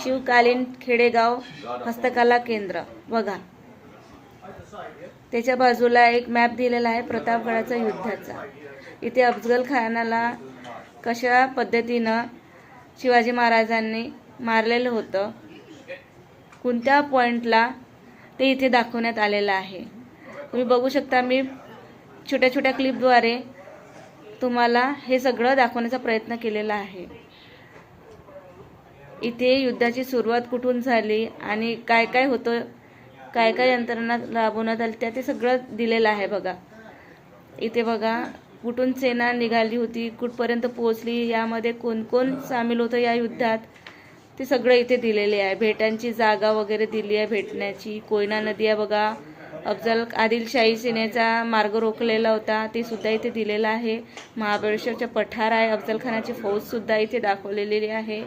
शिवकालीन खेडेगाव हस्तकला केंद्र बघा। त्याच्या बाजूला एक मॅप दिलेला आहे प्रतापगडाचा युद्धाचा। इथे अफजल खानाला कशा पद्धतीनं शिवाजी महाराजांनी मारलेलं होतं, कोणत्या पॉइंटला ते इथे दाखवण्यात आलेलं आहे। तुम्ही बघू शकता, मी छोट्या छोट्या क्लिपद्वारे तुम्हाला हे सगळं दाखवण्याचा प्रयत्न केलेला आहे। इथे युद्धाची सुरुवात कुठून झाली आणि काय काय होतं, काय काय यंत्रणा राबवण्यात आली त्या ते सगळं दिलेलं आहे बघा। इथे बघा कुठून सेना निघाली होती, कुठपर्यंत पोहोचली, यामध्ये कोण कोण सामील होतं या युद्धात, ते सगळं इथे दिलेले आहे। भेटांची जागा वगैरे दिली आहे भेटण्याची। कोयना नदी आहे बघा, आदिलशाही सेनेचा मार्ग रोखलेला होता ते सुद्धा इथे दिलेला आहे। महाबळेश्वरच्या पठार आहे, अफजल खानाची फौज सुद्धा इथे दाखवलेली आहे।